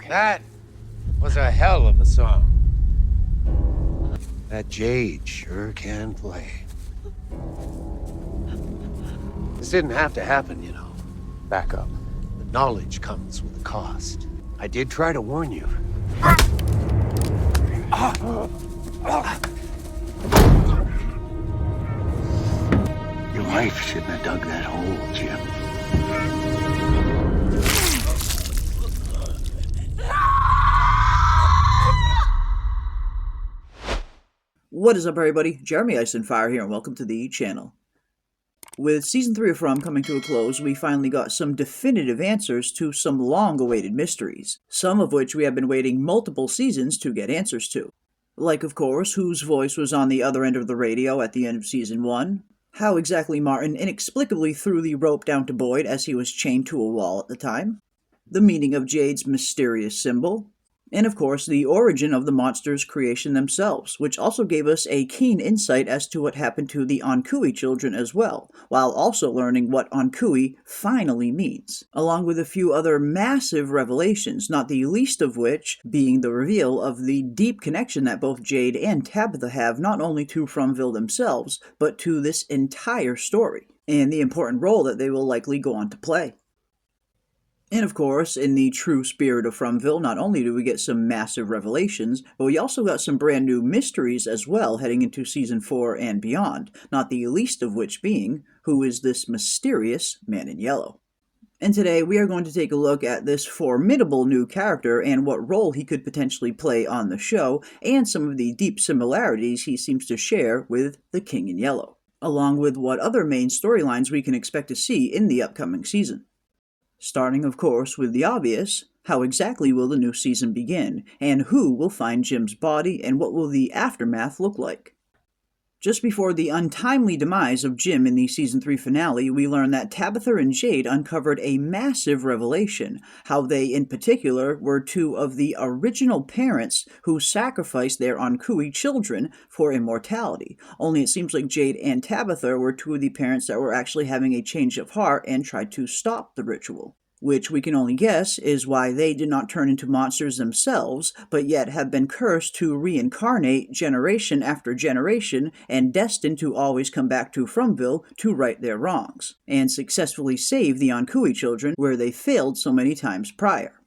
That was a hell of a song. That Jade sure can play. This didn't have to happen, you know. Back up. The knowledge comes with a cost. I did try to warn you. Your wife shouldn't have dug that hole, Jim. What is up, everybody? Jeremy Eisenfire here, and welcome to the channel. With Season 3 of From coming to a close, we finally got some definitive answers to some long-awaited mysteries, some of which we have been waiting multiple seasons to get answers to. Like, of course, whose voice was on the other end of the radio at the end of Season 1, how exactly Martin inexplicably threw the rope down to Boyd as he was chained to a wall at the time, the meaning of Jade's mysterious symbol, and of course the origin of the monster's creation themselves, which also gave us a keen insight as to what happened to the Onkui children as well, while also learning what Onkui finally means, along with a few other massive revelations, not the least of which being the reveal of the deep connection that both Jade and Tabitha have not only to Fromville themselves, but to this entire story, and the important role that they will likely go on to play. And of course, in the true spirit of Fromville, not only do we get some massive revelations, but we also got some brand new mysteries as well heading into Season 4 and beyond, not the least of which being, who is this mysterious man in yellow? And today we are going to take a look at this formidable new character and what role he could potentially play on the show, and some of the deep similarities he seems to share with the King in Yellow, along with what other main storylines we can expect to see in the upcoming season. Starting, of course, with the obvious, how exactly will the new season begin, and who will find Jim's body, and what will the aftermath look like? Just before the untimely demise of Jim in the Season 3 finale, we learn that Tabitha and Jade uncovered a massive revelation, how they in particular were two of the original parents who sacrificed their Onkui children for immortality, only it seems like Jade and Tabitha were two of the parents that were actually having a change of heart and tried to stop the ritual, which we can only guess is why they did not turn into monsters themselves, but yet have been cursed to reincarnate generation after generation and destined to always come back to Fromville to right their wrongs, and successfully save the Onkui children where they failed so many times prior.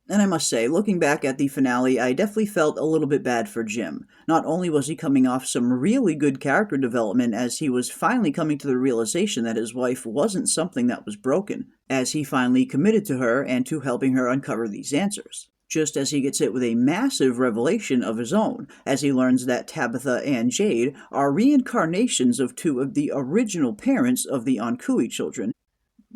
And I must say, looking back at the finale, I definitely felt a little bit bad for Jim. Not only was he coming off some really good character development as he was finally coming to the realization that his wife wasn't something that was broken, as he finally committed to her and to helping her uncover these answers. Just as he gets hit with a massive revelation of his own, as he learns that Tabitha and Jade are reincarnations of two of the original parents of the Onkui children.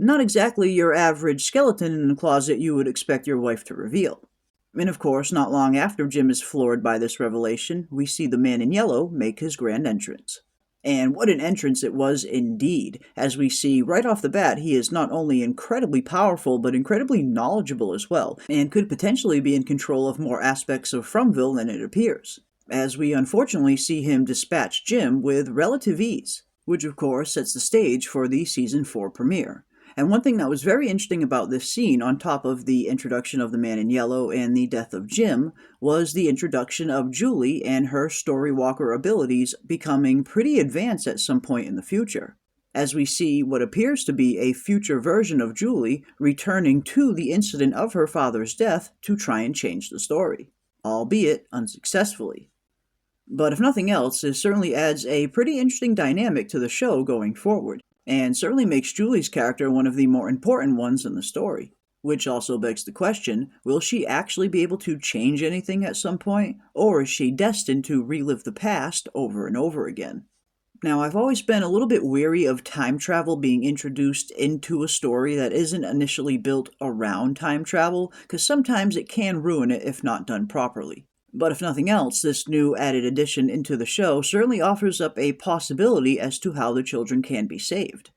Not exactly your average skeleton in the closet you would expect your wife to reveal. And of course, not long after Jim is floored by this revelation, we see the man in yellow make his grand entrance. And what an entrance it was indeed, as we see right off the bat he is not only incredibly powerful, but incredibly knowledgeable as well, and could potentially be in control of more aspects of Fromville than it appears, as we unfortunately see him dispatch Jim with relative ease, which of course sets the stage for the Season 4 premiere. And one thing that was very interesting about this scene, on top of the introduction of the man in yellow and the death of Jim, was the introduction of Julie and her Storywalker abilities becoming pretty advanced at some point in the future, as we see what appears to be a future version of Julie returning to the incident of her father's death to try and change the story, albeit unsuccessfully. But if nothing else, it certainly adds a pretty interesting dynamic to the show going forward, and certainly makes Julie's character one of the more important ones in the story. Which also begs the question, will she actually be able to change anything at some point, or is she destined to relive the past over and over again? Now, I've always been a little bit weary of time travel being introduced into a story that isn't initially built around time travel, because sometimes it can ruin it if not done properly. But if nothing else, this new added addition into the show certainly offers up a possibility as to how the children can be saved.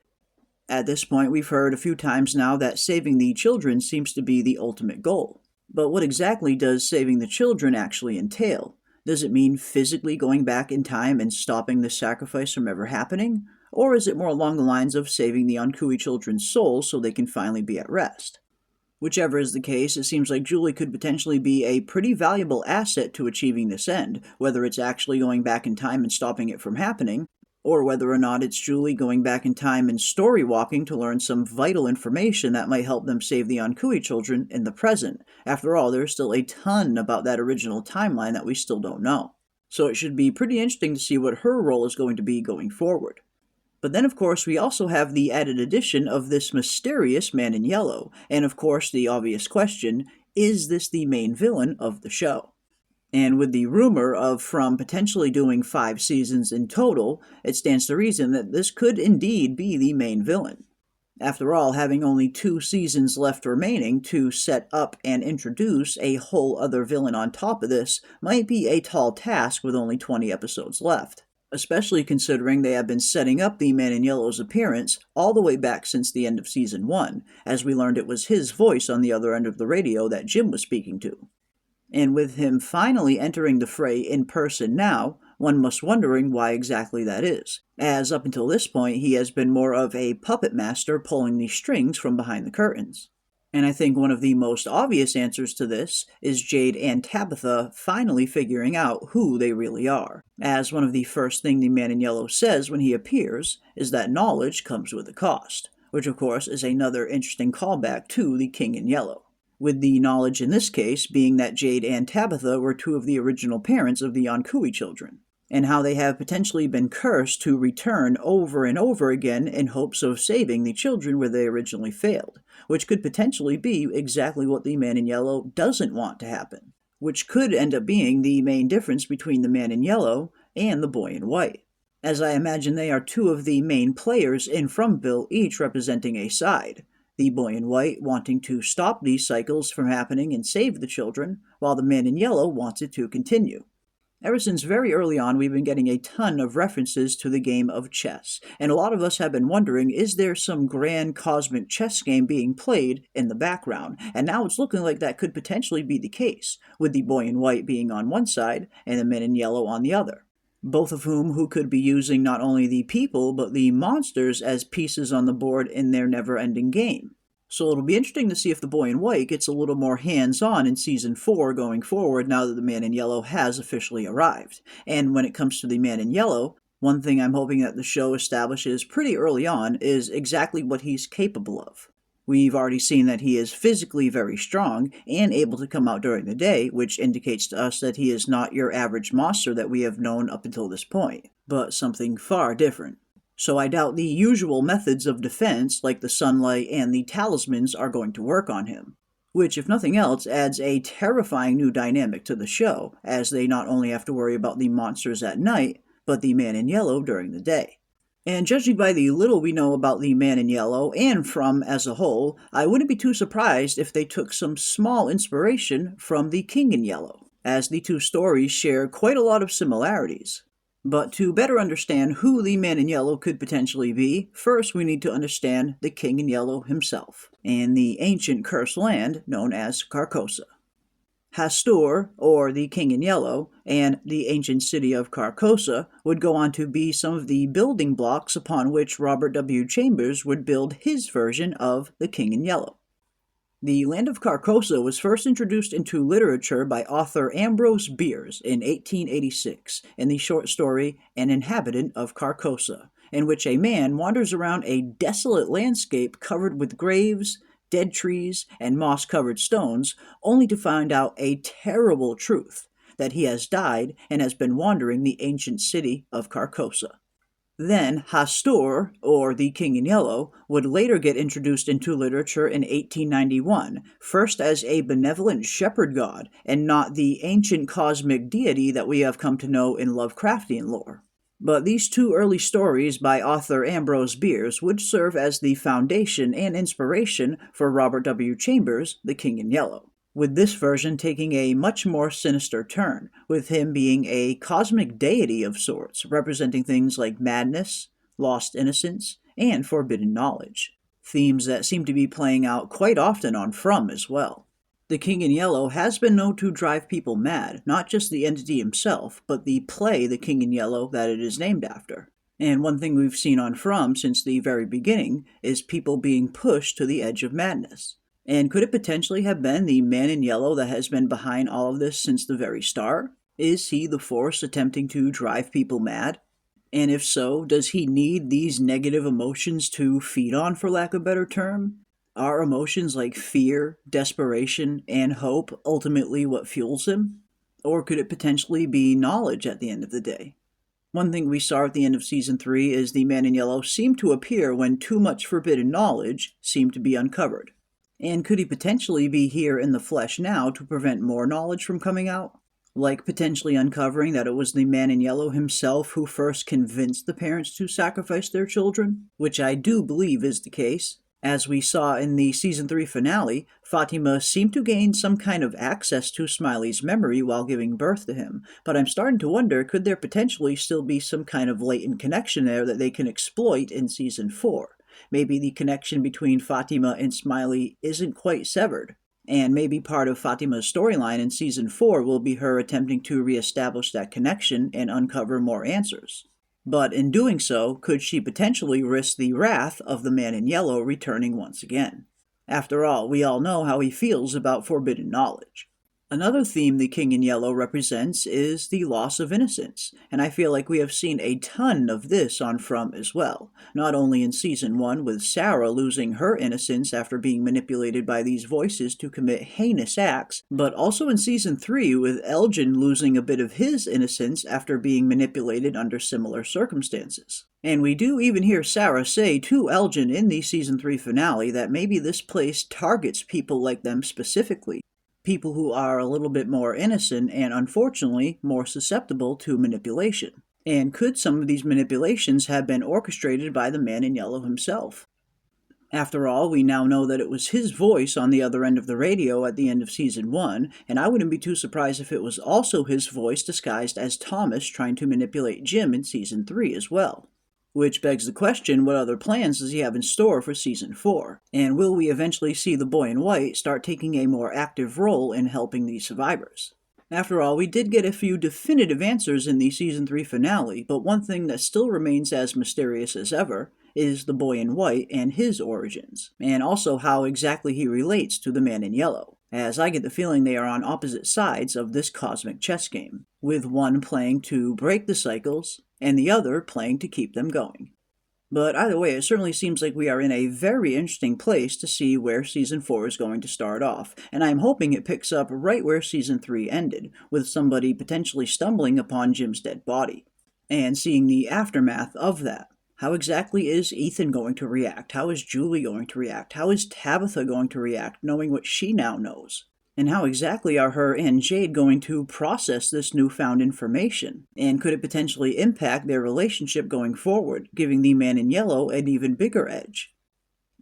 At this point, we've heard a few times now that saving the children seems to be the ultimate goal. But what exactly does saving the children actually entail? Does it mean physically going back in time and stopping the sacrifice from ever happening? Or is it more along the lines of saving the Onkui children's souls so they can finally be at rest? Whichever is the case, it seems like Julie could potentially be a pretty valuable asset to achieving this end, whether it's actually going back in time and stopping it from happening, or whether or not it's Julie going back in time and story walking to learn some vital information that might help them save the Ankui children in the present. After all, there's still a ton about that original timeline that we still don't know. So it should be pretty interesting to see what her role is going to be going forward. But then, of course, we also have the added addition of this mysterious man in yellow, and of course the obvious question, is this the main villain of the show? And with the rumor of From potentially doing 5 seasons in total, it stands to reason that this could indeed be the main villain. After all, having only 2 seasons left remaining to set up and introduce a whole other villain on top of this might be a tall task with only 20 episodes left, especially considering they have been setting up the Man in Yellow's appearance all the way back since the end of Season 1, as we learned it was his voice on the other end of the radio that Jim was speaking to. And with him finally entering the fray in person now, one must wondering why exactly that is, as up until this point he has been more of a puppet master pulling the strings from behind the curtains. And I think one of the most obvious answers to this is Jade and Tabitha finally figuring out who they really are, as one of the first things the Man in Yellow says when he appears is that knowledge comes with a cost, which of course is another interesting callback to the King in Yellow, with the knowledge in this case being that Jade and Tabitha were 2 of the original parents of the Ankui children, and how they have potentially been cursed to return over and over again in hopes of saving the children where they originally failed, which could potentially be exactly what the Man in Yellow doesn't want to happen, which could end up being the main difference between the Man in Yellow and the Boy in White, as I imagine they are 2 of the main players in Fromville, each representing a side, the Boy in White wanting to stop these cycles from happening and save the children, while the Man in Yellow wants it to continue. Ever since very early on, we've been getting a ton of references to the game of chess, and a lot of us have been wondering, is there some grand cosmic chess game being played in the background? And now it's looking like that could potentially be the case, with the Boy in White being on one side and the Man in Yellow on the other, both of who could be using not only the people but the monsters as pieces on the board in their never-ending game. So it'll be interesting to see if the Boy in White gets a little more hands-on in Season 4 going forward now that the Man in Yellow has officially arrived. And when it comes to the Man in Yellow, one thing I'm hoping that the show establishes pretty early on is exactly what he's capable of. We've already seen that he is physically very strong and able to come out during the day, which indicates to us that he is not your average monster that we have known up until this point, but something far different. So I doubt the usual methods of defense, like the sunlight and the talismans, are going to work on him, which, if nothing else, adds a terrifying new dynamic to the show, as they not only have to worry about the monsters at night, but the Man in Yellow during the day. And judging by the little we know about the Man in Yellow, and From as a whole, I wouldn't be too surprised if they took some small inspiration from the King in Yellow, as the 2 stories share quite a lot of similarities. But to better understand who the Man in Yellow could potentially be, first we need to understand the King in Yellow himself, and the ancient cursed land known as Carcosa. Hastur, or the King in Yellow, and the ancient city of Carcosa would go on to be some of the building blocks upon which Robert W. Chambers would build his version of the King in Yellow. The land of Carcosa was first introduced into literature by author Ambrose Bierce in 1886 in the short story An Inhabitant of Carcosa, in which a man wanders around a desolate landscape covered with graves, dead trees, and moss-covered stones, only to find out a terrible truth, that he has died and has been wandering the ancient city of Carcosa. Then Hastur, or the King in Yellow, would later get introduced into literature in 1891, first as a benevolent shepherd god, and not the ancient cosmic deity that we have come to know in Lovecraftian lore. But these 2 early stories by author Ambrose Bierce would serve as the foundation and inspiration for Robert W. Chambers' The King in Yellow, with this version taking a much more sinister turn, with him being a cosmic deity of sorts, representing things like madness, lost innocence, and forbidden knowledge, themes that seem to be playing out quite often on From as well. The King in Yellow has been known to drive people mad, not just the entity himself, but the play The King in Yellow that it is named after. And one thing we've seen on From since the very beginning is people being pushed to the edge of madness. And could it potentially have been the man in yellow that has been behind all of this since the very start? Is he the force attempting to drive people mad? And if so, does he need these negative emotions to feed on, for lack of a better term? Are emotions like fear, desperation, and hope ultimately what fuels him? Or could it potentially be knowledge at the end of the day? One thing we saw at the end of Season 3 is the Man in Yellow seemed to appear when too much forbidden knowledge seemed to be uncovered. And could he potentially be here in the flesh now to prevent more knowledge from coming out? Like potentially uncovering that it was the Man in Yellow himself who first convinced the parents to sacrifice their children, which I do believe is the case. As we saw in the Season 3 finale, Fatima seemed to gain some kind of access to Smiley's memory while giving birth to him, but I'm starting to wonder, could there potentially still be some kind of latent connection there that they can exploit in Season 4? Maybe the connection between Fatima and Smiley isn't quite severed, and maybe part of Fatima's storyline in Season 4 will be her attempting to reestablish that connection and uncover more answers. But in doing so, could she potentially risk the wrath of the Man in Yellow returning once again? After all, we all know how he feels about forbidden knowledge. Another theme the King in Yellow represents is the loss of innocence, and I feel like we have seen a ton of this on From as well, not only in Season 1 with Sarah losing her innocence after being manipulated by these voices to commit heinous acts, but also in Season 3 with Elgin losing a bit of his innocence after being manipulated under similar circumstances. And we do even hear Sarah say to Elgin in the Season 3 finale that maybe this place targets people like them specifically. People who are a little bit more innocent and, unfortunately, more susceptible to manipulation. And could some of these manipulations have been orchestrated by the Man in Yellow himself? After all, we now know that it was his voice on the other end of the radio at the end of Season 1, and I wouldn't be too surprised if it was also his voice disguised as Thomas trying to manipulate Jim in Season 3 as well. Which begs the question, what other plans does he have in store for Season 4? And will we eventually see the boy in white start taking a more active role in helping these survivors? After all, we did get a few definitive answers in the Season 3 finale, but one thing that still remains as mysterious as ever is the boy in white and his origins, and also how exactly he relates to the Man in Yellow, as I get the feeling they are on opposite sides of this cosmic chess game, with one playing to break the cycles, and the other playing to keep them going. But either way, it certainly seems like we are in a very interesting place to see where Season 4 is going to start off, and I'm hoping it picks up right where Season 3 ended, with somebody potentially stumbling upon Jim's dead body, and seeing the aftermath of that. How exactly is Ethan going to react? How is Julie going to react? How is Tabitha going to react, knowing what she now knows? And how exactly are her and Jade going to process this newfound information? And could it potentially impact their relationship going forward, giving the Man in Yellow an even bigger edge?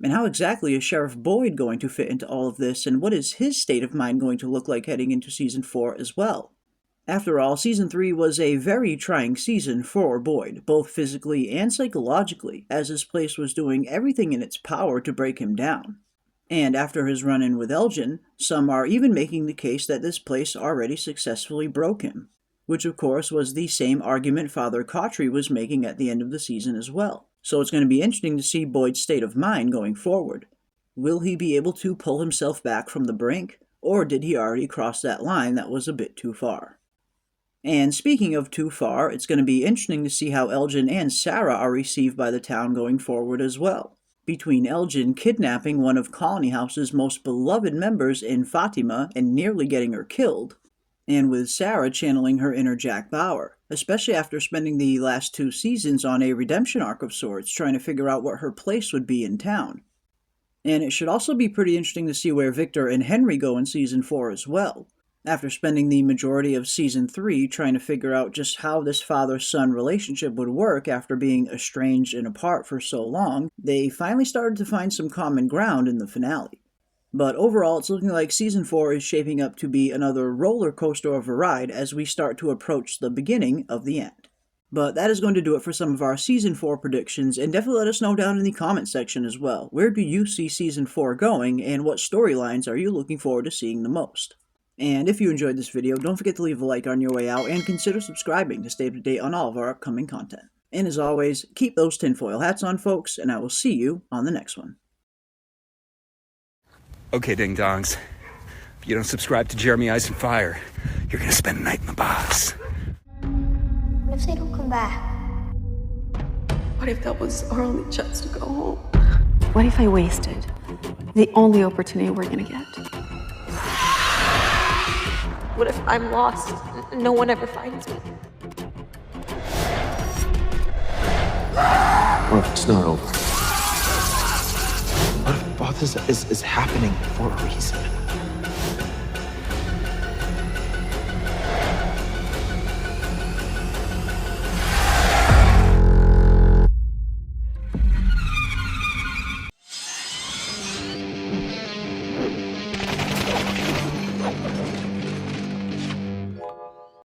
And how exactly is Sheriff Boyd going to fit into all of this, and what is his state of mind going to look like heading into Season 4 as well? After all, Season 3 was a very trying season for Boyd, both physically and psychologically, as his place was doing everything in its power to break him down. And after his run-in with Elgin, some are even making the case that this place already successfully broke him, which of course was the same argument Father Cautry was making at the end of the season as well. So it's going to be interesting to see Boyd's state of mind going forward. Will he be able to pull himself back from the brink, or did he already cross that line that was a bit too far? And speaking of too far, it's going to be interesting to see how Elgin and Sarah are received by the town going forward as well. Between Elgin kidnapping one of Colony House's most beloved members in Fatima and nearly getting her killed, and with Sarah channeling her inner Jack Bauer, especially after spending the last 2 seasons on a redemption arc of sorts, trying to figure out what her place would be in town. And it should also be pretty interesting to see where Victor and Henry go in Season 4 as well. After spending the majority of Season 3 trying to figure out just how this father-son relationship would work after being estranged and apart for so long, they finally started to find some common ground in the finale. But overall, it's looking like Season 4 is shaping up to be another roller coaster of a ride as we start to approach the beginning of the end. But that is going to do it for some of our Season 4 predictions, and definitely let us know down in the comment section as well. Where do you see Season 4 going, and what storylines are you looking forward to seeing the most? And if you enjoyed this video, don't forget to leave a like on your way out, and consider subscribing to stay up to date on all of our upcoming content. And as always, keep those tinfoil hats on, folks, and I will see you on the next one. Okay, ding-dongs. If you don't subscribe to Jeremy Ice and Fire, you're gonna spend the night in the box. What if they don't come back? What if that was our only chance to go home? What if I wasted the only opportunity we're gonna get? What if I'm lost and no one ever finds me? What if it's not over? What if all this is happening for a reason?